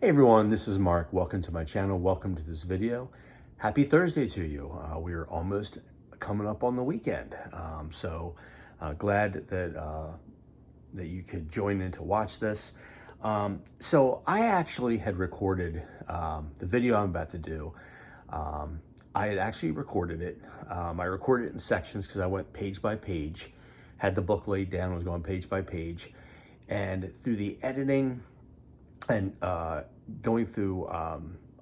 Hey everyone, this is Mark. Welcome to my channel. Welcome to this video. Happy Thursday to you. We are almost coming up on the weekend. Glad that you could join in to watch this. So I actually had recorded the video I'm about to do. I had actually recorded it. I recorded it in sections because I went page by page, had the book laid down, was going page by page, and through the editing and going through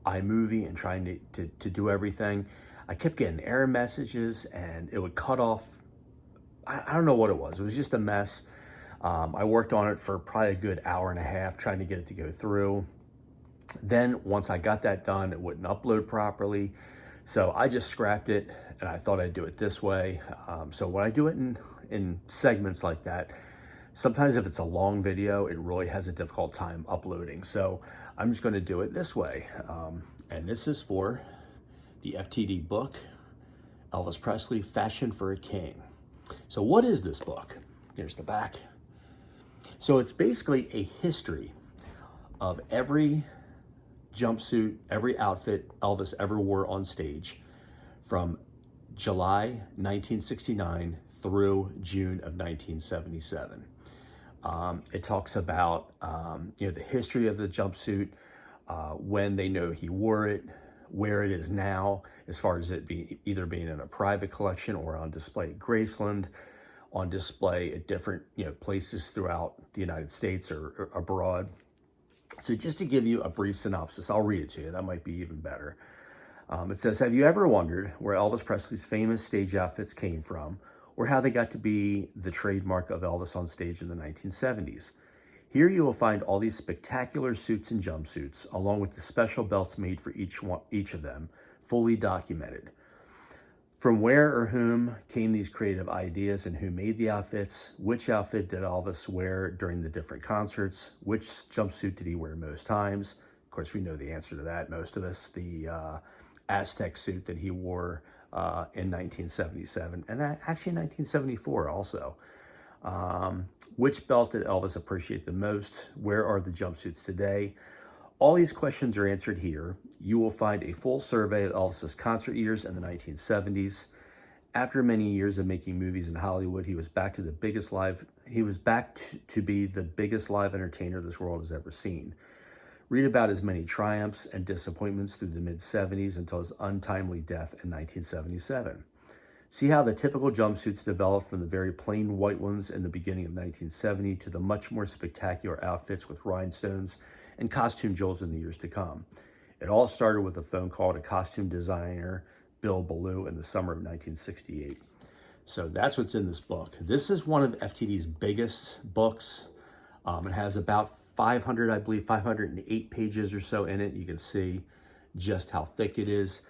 iMovie and trying to do everything, I kept getting error messages and it would cut off. I don't know what it was. It was just a mess. I worked on it for probably a good hour and a half trying to get it to go through. Then once I got that done, it wouldn't upload properly. So I just scrapped it and I thought I'd do it this way. So when I do it in segments like that, sometimes if it's a long video, it really has a difficult time uploading. So I'm just going to do it this way. And this is for the FTD book, Elvis Presley, Fashion for a King. So what is this book? Here's the back. So it's basically a history of every jumpsuit, every outfit Elvis ever wore on stage from July 1969 through June of 1977. It talks about the history of the jumpsuit, when they know he wore it, where it is now, as far as it either being in a private collection or on display at Graceland, on display at different places throughout the United States or abroad. So just to give you a brief synopsis, I'll read it to you. That might be even better. It says, have you ever wondered where Elvis Presley's famous stage outfits came from, or how they got to be the trademark of Elvis on stage in the 1970s? Here you will find all these spectacular suits and jumpsuits, along with the special belts made for each of them, fully documented. From where or whom came these creative ideas and who made the outfits? Which outfit did Elvis wear during the different concerts? Which jumpsuit did he wear most times? Of course, we know the answer to that, most of us. The Aztec suit that he wore in 1977, and actually 1974 also. Which belt did Elvis appreciate the most? Where are the jumpsuits today? All these questions are answered here. You will find a full survey of Elvis's concert years in the 1970s. After many years of making movies in Hollywood, he was back to be the biggest live entertainer this world has ever seen. Read about his many triumphs and disappointments through the mid-70s until his untimely death in 1977. See how the typical jumpsuits developed from the very plain white ones in the beginning of 1970 to the much more spectacular outfits with rhinestones and costume jewels in the years to come. It all started with a phone call to costume designer Bill Ballou in the summer of 1968. So that's what's in this book. This is one of FTD's biggest books. It has about 508 pages or so in it. You can see just how thick it is.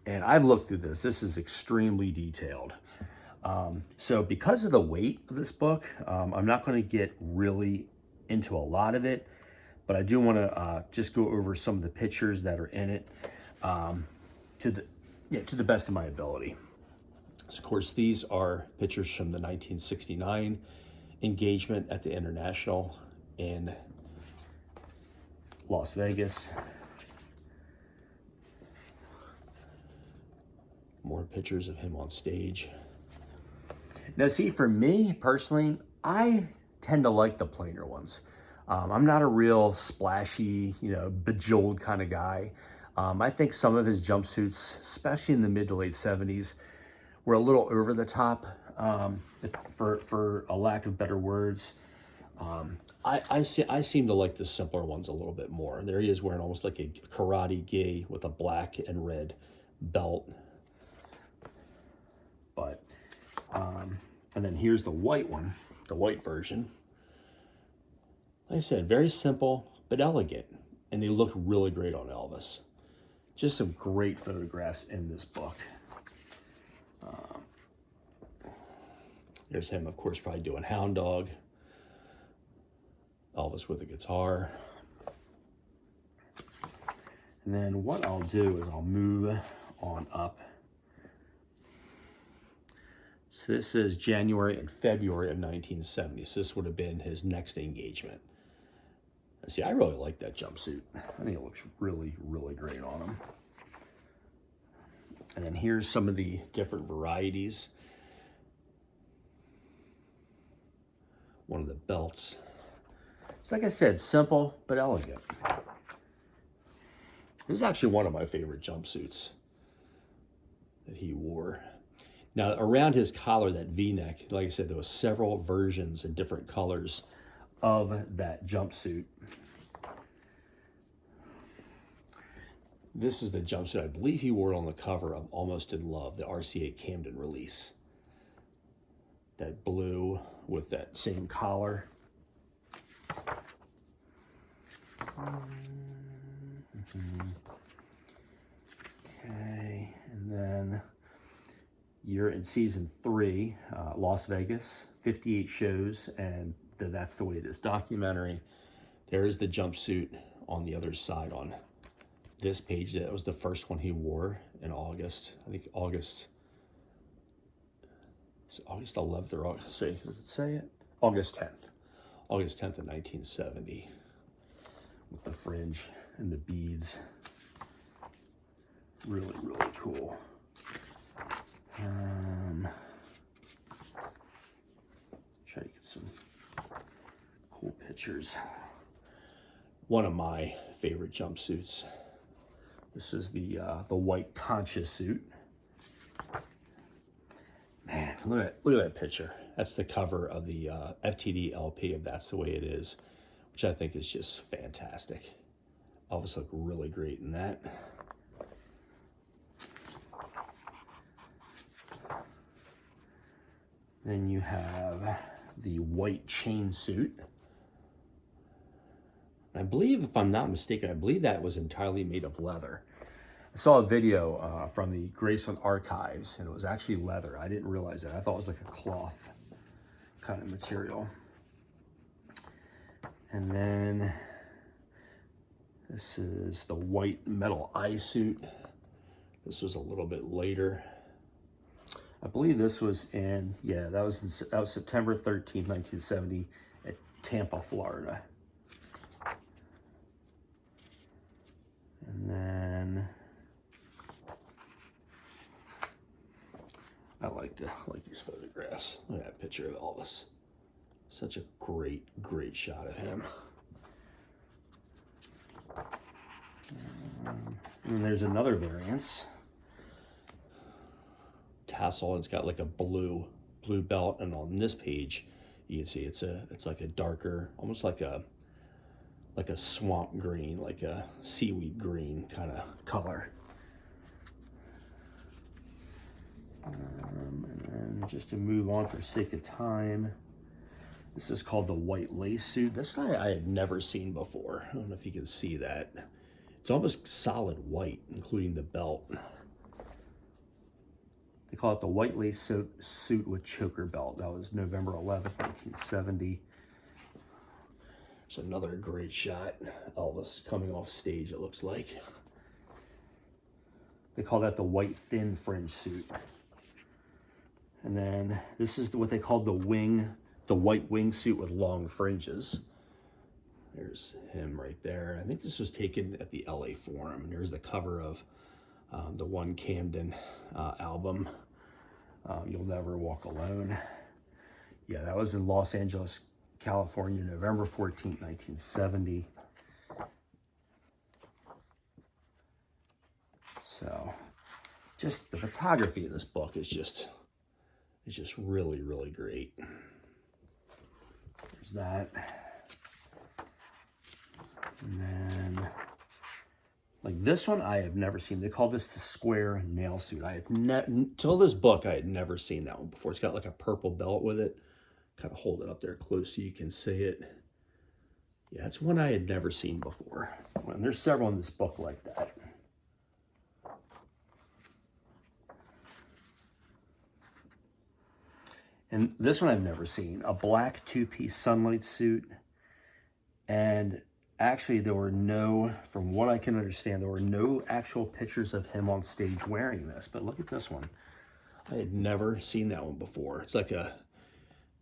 And I've looked through this. This is extremely detailed. So because of the weight of this book, I'm not going to get really into a lot of it, but I do want to just go over some of the pictures that are in it to the best of my ability. So, of course, these are pictures from the 1969 engagement at the International in Las Vegas. More pictures of him on stage. Now, see, for me personally, I tend to like the plainer ones. I'm not a real splashy, bejeweled kind of guy. I think some of his jumpsuits, especially in the mid to late 70s, were a little over the top, for a lack of better words. I seem to like the simpler ones a little bit more. There he is wearing almost like a karate gi with a black and red belt. But, and then here's the white one, the white version. Like I said, very simple, but elegant. And they look really great on Elvis. Just some great photographs in this book. There's him, of course, probably doing Hound Dog. Elvis with a guitar. And then what I'll do is I'll move on up. So this is January and February of 1970. So this would have been his next engagement. See, I really like that jumpsuit. I think it looks really, really great on him. And then here's some of the different varieties. One of the belts. It's like I said, simple but elegant. This is actually one of my favorite jumpsuits that he wore. Now, around his collar, that V-neck, like I said, there was several versions in different colors of that jumpsuit. This is the jumpsuit I believe he wore on the cover of Almost in Love, the RCA Camden release. That blue with that same collar. Okay, and then you're in season 3, Las Vegas, 58 shows, and That's the Way It Is documentary. There is the jumpsuit on the other side on this page. That was the first one he wore in August. I think August 11th or August, does it say it? August 10th. August 10th of 1970. With the fringe and the beads. Really, really cool. Try to get some cool pictures. One of my favorite jumpsuits. This is the white Concha suit. Man, look at that picture. That's the cover of the FTD LP of That's the Way It Is, which I think is just fantastic. Elvis looked really great in that. Then you have the white chain suit. I believe, if I'm not mistaken, I believe that was entirely made of leather. I saw a video from the Graceland Archives, and it was actually leather. I didn't realize that. I thought it was like a cloth kind of material. And then this is the white metal eye suit. This was a little bit later. I believe this was in, yeah, that was September 13th, 1970 at Tampa, Florida. And then I like these photographs. Look at that picture of Elvis. Such a great, great shot of him. And there's another variance. Tassel. It's got like a blue belt, and on this page, you can see it's like a darker, almost like a swamp green, like a seaweed green kind of color. And then just to move on for sake of time, this is called the white lace suit. This one I had never seen before. I don't know if you can see that. It's almost solid white, including the belt. They call it the white lace suit with choker belt. That was November 11th, 1970. There's another great shot. Elvis coming off stage, it looks like. They call that the white thin fringe suit. And then this is what they call the white wing suit with long fringes. There's him right there. I think this was taken at the LA Forum. And there's the cover of the one Camden album, You'll Never Walk Alone. Yeah, that was in Los Angeles, California, November 14th, 1970. So, just the photography of this book is just really, really great. There's that. And then, like this one, I have never seen. They call this the square nail suit. I have till this book, I had never seen that one before. It's got like a purple belt with it. Kind of hold it up there close so you can see it. Yeah, it's one I had never seen before. And there's several in this book like that. And this one I've never seen. A black two-piece sunlight suit. And actually there were no, from what I can understand, there were no actual pictures of him on stage wearing this. But look at this one. I had never seen that one before. It's like a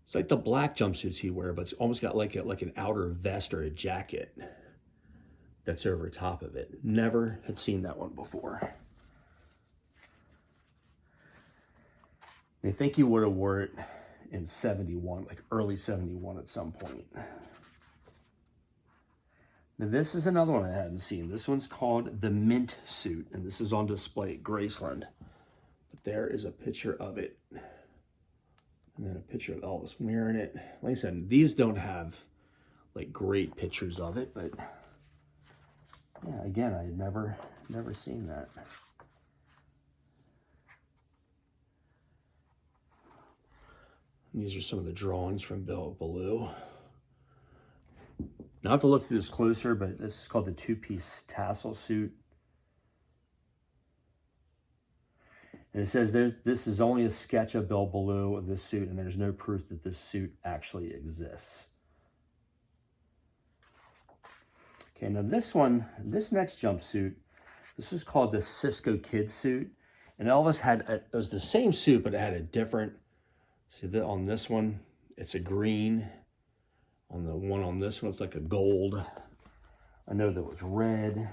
It's like the black jumpsuits he wear, but it's almost got like an outer vest or a jacket that's over top of it. Never had seen that one before. They think he would have wore it in 71, like early 71 at some point. Now this is another one I hadn't seen. This one's called the Mint Suit, and this is on display at Graceland. But there is a picture of it. And then a picture of Elvis wearing it. Like I said, these don't have like great pictures of it, but yeah, again, I had never seen that. These are some of the drawings from Bill Ballou. Now I have to look through this closer, but this is called the two-piece tassel suit. And it says this is only a sketch of Bill Ballou of this suit, and there's no proof that this suit actually exists. Okay, now this next jumpsuit, this is called the Cisco Kid suit. And Elvis it was the same suit, but it had a different, see that on this one, it's a green. On the one on this one, it's like a gold. I know that was red.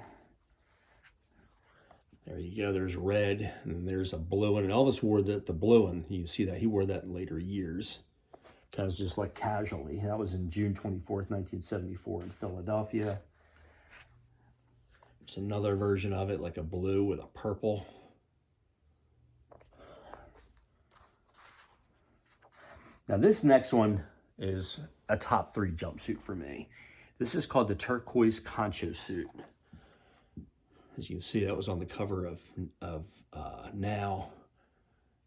There you go, there's red, and then there's a blue one. And Elvis wore the blue one. You can see that he wore that in later years. Kind of just like casually. That was in June 24th, 1974 in Philadelphia. There's another version of it, like a blue with a purple. Now this next one is a top 3 jumpsuit for me. This is called the turquoise concho suit. As you can see, that was on the cover of Now.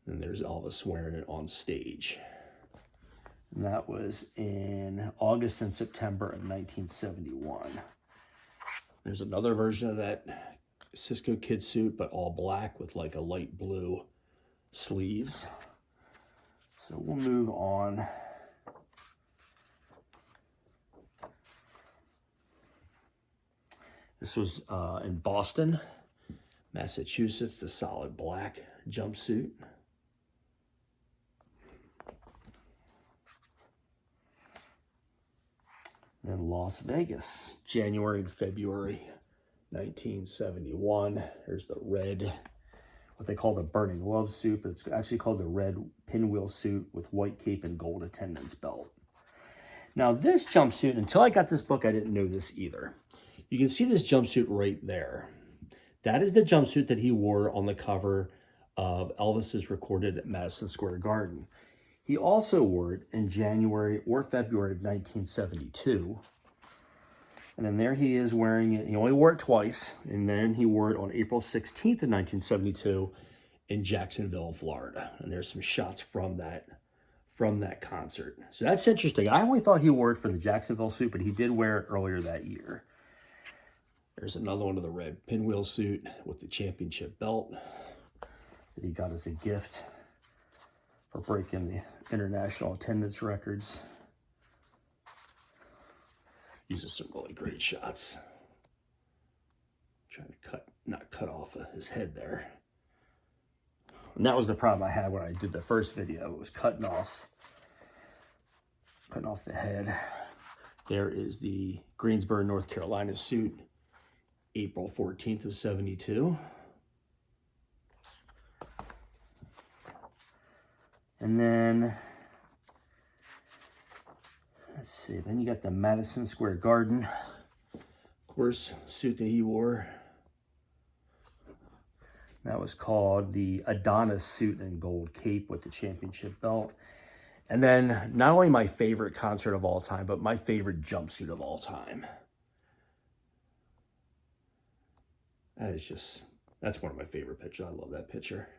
And there's Elvis wearing it on stage. And that was in August and September of 1971. There's another version of that Cisco Kid suit, but all black with like a light blue sleeves. So we'll move on. This was in Boston, Massachusetts, the solid black jumpsuit. Then Las Vegas, January and February 1971. There's the red, what they call the burning love suit, but it's actually called the red pinwheel suit with white cape and gold attendance belt. Now this jumpsuit, until I got this book, I didn't know this either. You can see this jumpsuit right there. That is the jumpsuit that he wore on the cover of Elvis's Recorded at Madison Square Garden. He also wore it in January or February of 1972. And then there he is wearing it. He only wore it twice. And then he wore it on April 16th of 1972 in Jacksonville, Florida. And there's some shots from that concert. So that's interesting. I only thought he wore it for the Jacksonville suit, but he did wear it earlier that year. There's another one of the red pinwheel suit with the championship belt that he got as a gift for breaking the international attendance records. These are some really great shots. Trying to not cut off his head there. And that was the problem I had when I did the first video. It was cutting off the head. There is the Greensboro, North Carolina suit, April 14th of 72. And then, let's see, then you got the Madison Square Garden, of course, suit that he wore. That was called the Adonis suit and gold cape with the championship belt. And then not only my favorite concert of all time, but my favorite jumpsuit of all time. That's one of my favorite pictures. I love that picture.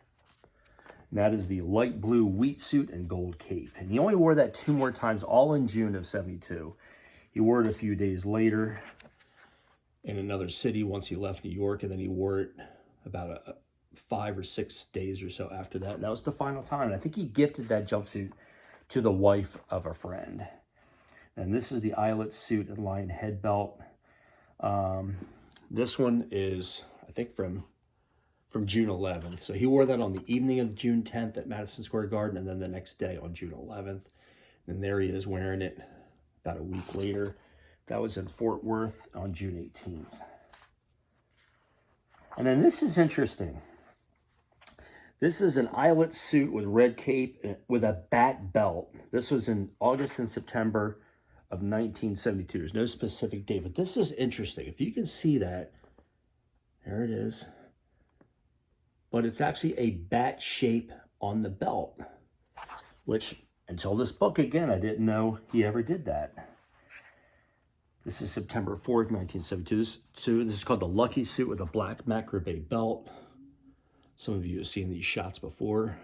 And that is the light blue wheat suit and gold cape. And he only wore that 2 more times, all in June of 72. He wore it a few days later in another city once he left New York, and then he wore it about 5 or 6 days or so after that. And that was the final time. And I think he gifted that jumpsuit to the wife of a friend. And this is the eyelet suit and lion head belt. This one is, I think, from June 11th. So he wore that on the evening of June 10th at Madison Square Garden, and then the next day on June 11th. And there he is wearing it about a week later. That was in Fort Worth on June 18th. And then this is interesting. This is an eyelet suit with red cape with a bat belt. This was in August and September of 1972. There's no specific date, but this is interesting. If you can see that, there it is. But it's actually a bat shape on the belt, which until this book, again, I didn't know he ever did that. This is September 4th, 1972. This is called the Lucky Suit with a black macrame belt. Some of you have seen these shots before.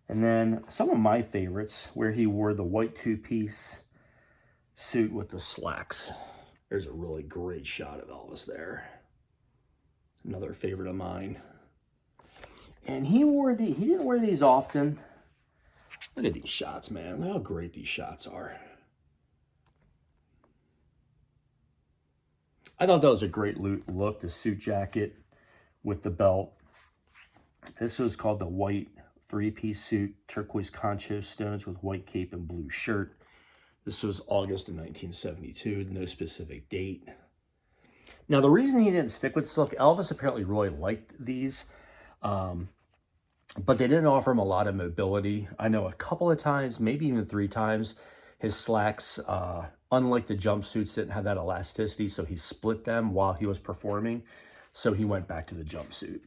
And then some of my favorites, where he wore the white two-piece suit with the slacks. There's a really great shot of Elvis there. Another favorite of mine. And he didn't wear these often. Look at these shots, man. Look how great these shots are. I thought that was a great look, the suit jacket with the belt. This was called the white three-piece suit, turquoise concho stones with white cape and blue shirt. This was August of 1972, no specific date. Now, the reason he didn't stick with this look, Elvis apparently really liked these, but they didn't offer him a lot of mobility. I know a couple of times, maybe even 3 times, his slacks, unlike the jumpsuits, didn't have that elasticity, so he split them while he was performing, so he went back to the jumpsuit.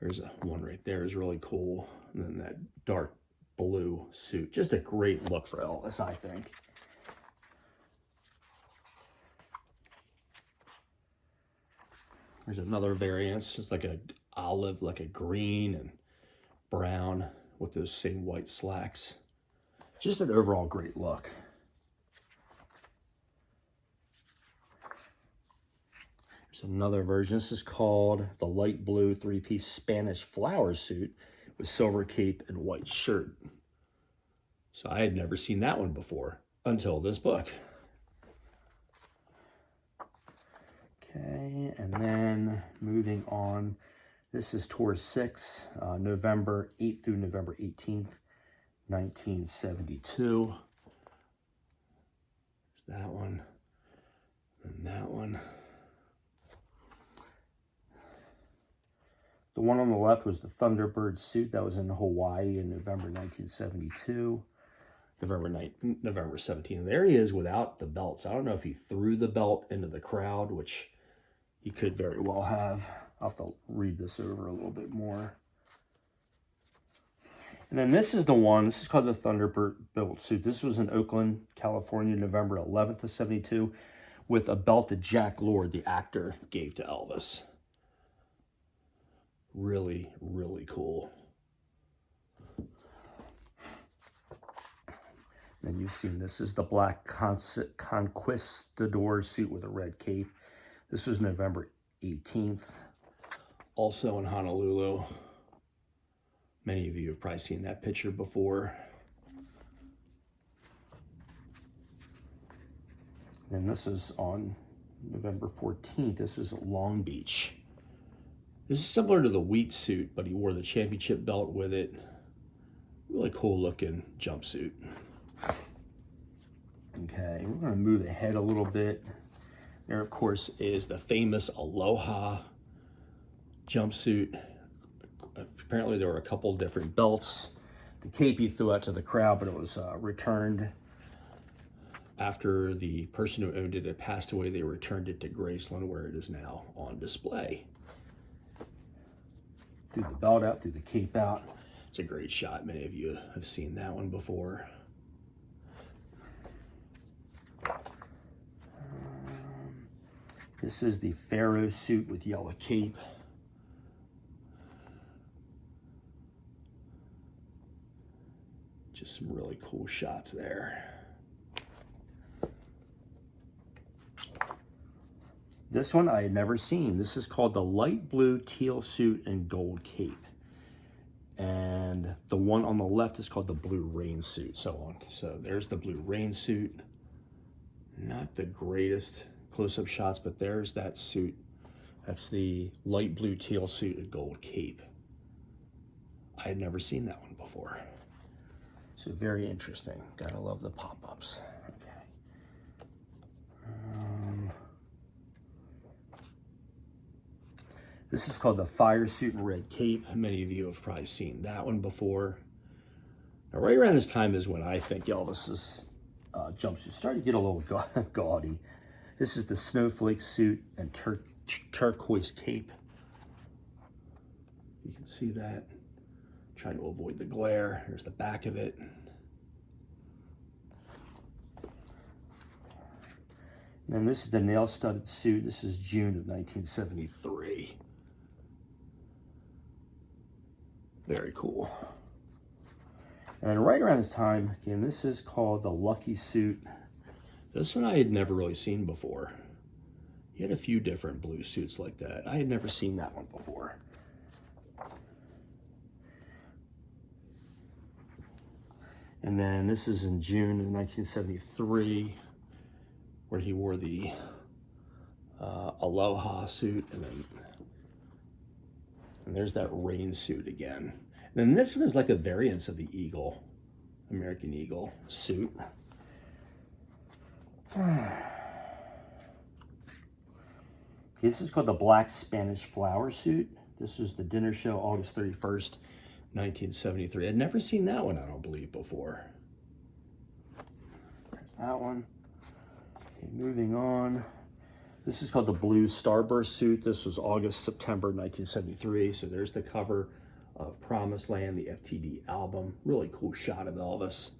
There's one right there is really cool, and then that dark blue suit. Just a great look for Elvis, I think. There's another variance. It's like a olive, like a green and brown with those same white slacks. Just an overall great look. There's another version. This is called the light blue three-piece Spanish flower suit with silver cape and white shirt. So I had never seen that one before until this book. Okay, and then moving on, this is Tour 6, November 8th through November 18th, 1972. There's that one, and that one. The one on the left was the Thunderbird suit that was in Hawaii in November 1972. November 17th. There he is without the belt. So I don't know if he threw the belt into the crowd, which he could very well have. I'll have to read this over a little bit more. And then this is the one. This is called the Thunderbird belt suit. This was in Oakland, California, November 11th of 72, with a belt that Jack Lord, the actor, gave to Elvis. Really, really cool. And you've seen this is the black conquistador suit with a red cape. This was November 18th, also in Honolulu. Many of you have probably seen that picture before. And this is on November 14th. This is at Long Beach. This is similar to the wheat suit, but he wore the championship belt with it. Really cool looking jumpsuit. Okay, we're going to move ahead a little bit. There, of course, is the famous Aloha jumpsuit. Apparently, there were a couple different belts. The cape he threw out to the crowd, but it was returned after the person who owned it had passed away. They returned it to Graceland, where it is now on display. Threw the belt out, threw the cape out. It's a great shot. Many of you have seen that one before. This is the Pharaoh suit with yellow cape. Just some really cool shots there. This one I had never seen. This is called the light blue teal suit and gold cape. And the one on the left is called the blue rain suit, so on. So there's the blue rain suit. Not the greatest close-up shots, but there's that suit That's the light blue teal suit and gold cape. I had never seen that one before. So very interesting. Gotta love the pop-ups. Okay. This is called the fire suit and red cape. Many of you have probably seen that one before. Now, right around this time is when I think Elvis's jumpsuit started to get a little gaudy. This is the snowflake suit and turquoise cape. You can see that. Trying to avoid the glare. Here's the back of it. And then this is the nail-studded suit. This is June of 1973. Very cool. And then right around this time, again, this is called the Lucky suit. This one I had never really seen before. He had a few different blue suits like that. I had never seen that one before. And then this is in June of 1973, where he wore the Aloha suit, and there's that rain suit again. And then this one is like a variance of the Eagle, American Eagle suit. This is called the Black Spanish Flower suit. This was the dinner show, August 31st, 1973. I'd never seen that one, I don't believe, before. There's that one. Okay, moving on. This is called the Blue Starburst suit. This was August, September 1973. So there's the cover of Promised Land, the FTD album. Really cool shot of Elvis.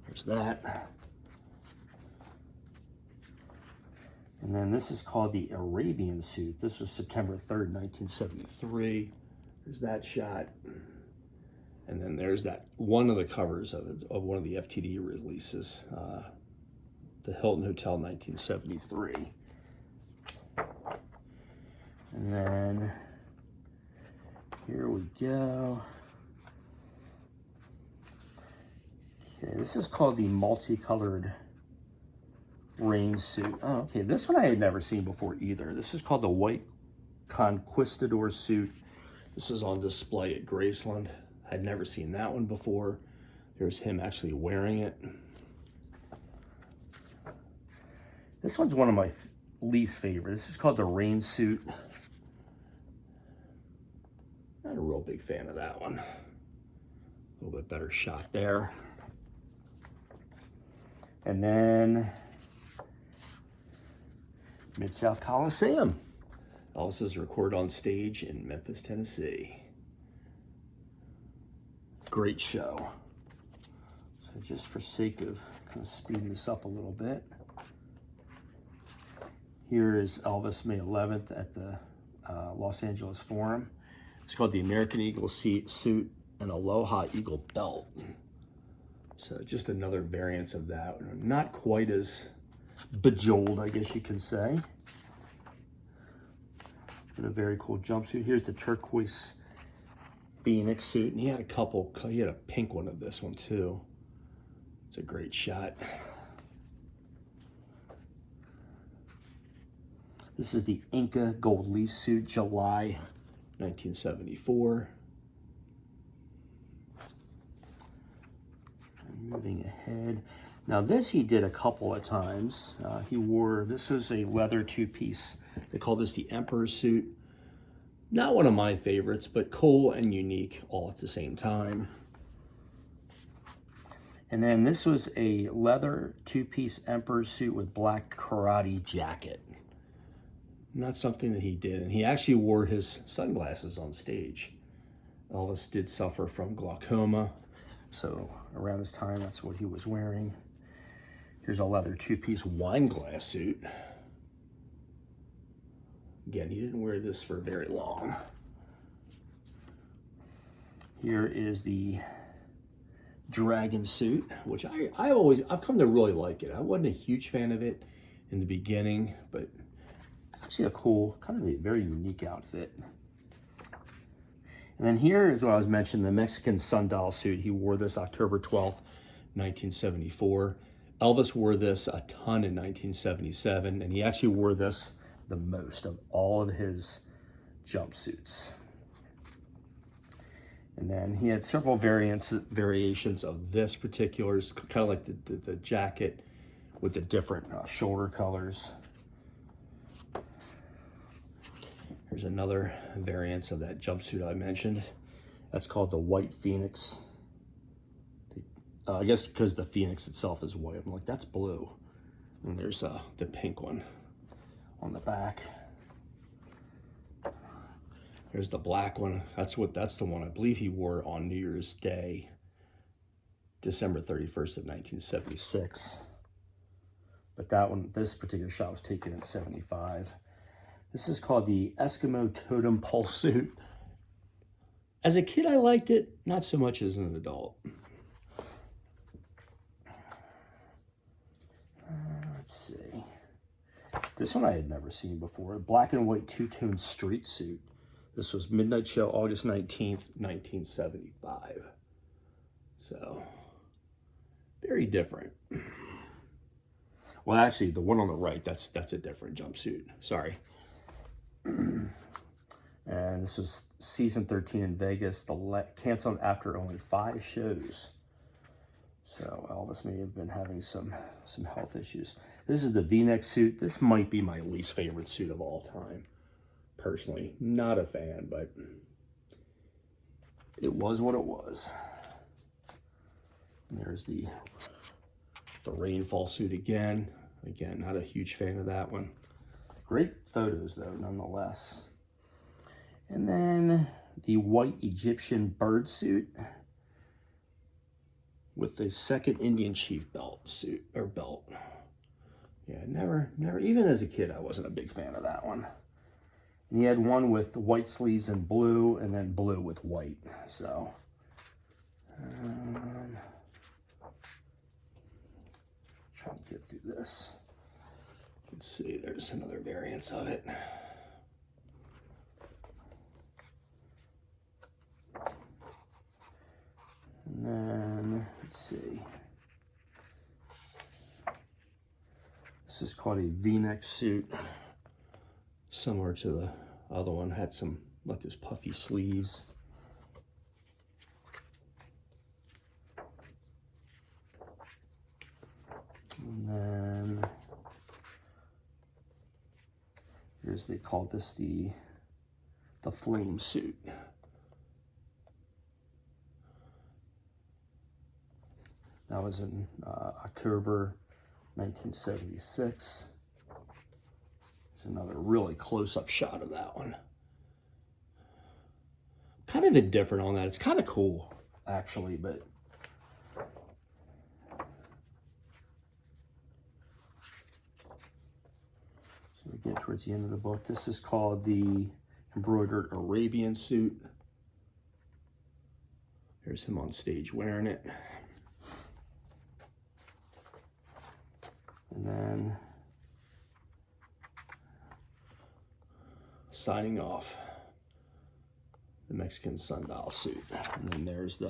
There's that. And then this is called the Arabian suit. This was September 3rd, 1973. There's that shot. And then there's that one of the covers of one of the FTD releases, the Hilton Hotel 1973. And then here we go. Okay, this is called the multicolored rain suit. Oh, okay, this one I had never seen before either. This is called the White Conquistador suit. This is on display at Graceland. I'd never seen that one before. There's him actually wearing it. This one's one of my least favorite. This is called the rain suit. Not a real big fan of that one. A little bit better shot there. And then Mid-South Coliseum. Elvis is recorded on stage in Memphis, Tennessee. Great show. So just for sake of kind of speeding this up a little bit, here is Elvis May 11th at the Los Angeles Forum. It's called the American Eagle suit and Aloha Eagle belt. So just another variance of that. Not quite as bejeweled, I guess you can say. But a very cool jumpsuit. Here's the turquoise Phoenix suit, and he had a pink one of this one too. It's a great shot. This is the Inca gold leaf suit, July 1974. Moving ahead. Now this he did a couple of times. This was a leather two-piece. They call this the Emperor suit. Not one of my favorites, but cool and unique all at the same time. And then this was a leather two-piece Emperor suit with black karate jacket. Not something that he did. And he actually wore his sunglasses on stage. Elvis did suffer from glaucoma. So around this time, that's what he was wearing. Here's a leather two-piece wine glass suit. Again, he didn't wear this for very long. Here is the dragon suit, which I've come to really like it. I wasn't a huge fan of it in the beginning, but actually a cool, kind of a very unique outfit. And then here is what I was mentioning, the Mexican sundial suit. He wore this October 12th, 1974. Elvis wore this a ton in 1977, and he actually wore this the most of all of his jumpsuits. And then he had several variations of this particular, kind of like the jacket with the different shoulder colors. Here's another variant of that jumpsuit I mentioned. That's called the White Phoenix. I guess because the Phoenix itself is white. I'm like, that's blue. And there's the pink one on the back. Here's the black one. That's the one I believe he wore on New Year's Day, December 31st of 1976. But that one, this particular shot was taken in 75. This is called the Eskimo Totem Pulse suit. As a kid, I liked it, not so much as an adult. Let's see. This one I had never seen before. Black and white two-tone street suit. This was Midnight Show, August 19th, 1975. So, very different. Well, actually, the one on the right, that's a different jumpsuit. Sorry. And this was season 13 in Vegas. Canceled after only 5 shows. So Elvis may have been having some health issues. This is the V-neck suit. This might be my least favorite suit of all time. Personally, not a fan, but it was what it was. And there's the rainfall suit again. Again, not a huge fan of that one. Great photos though, nonetheless. And then the white Egyptian bird suit with the second Indian chief belt. Yeah, never, even as a kid, I wasn't a big fan of that one. And he had one with white sleeves and blue, and then blue with white. So, trying to get through this. Let's see, there's another variant of it. And then, let's see. This is called a V-neck suit. Similar to the other one, had some, like those puffy sleeves. And then, they called this the flame suit. That was in October 1976. There's another really close-up shot of that one. Kind of indifferent on that. It's kind of cool, actually, but so we get towards the end of the book. This is called the embroidered Arabian suit. Here's him on stage wearing it. And then signing off, the Mexican sundial suit. And then there's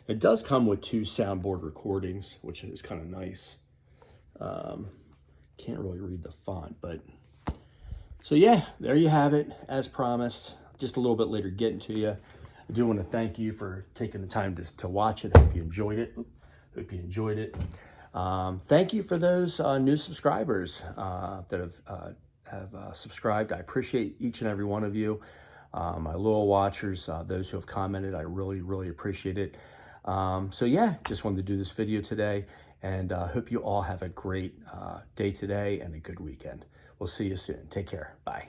it does come with 2 soundboard recordings, which is kind of nice. Can't really read the font, but so yeah, there you have it, as promised. Just a little bit later getting to you. I do want to thank you for taking the time to watch it. Hope you enjoyed it. Thank you for those new subscribers that have subscribed. I appreciate each and every one of you. My loyal watchers, those who have commented, I really appreciate it. So yeah, just wanted to do this video today, and hope you all have a great day today and a good weekend. We'll see you soon. Take care. Bye.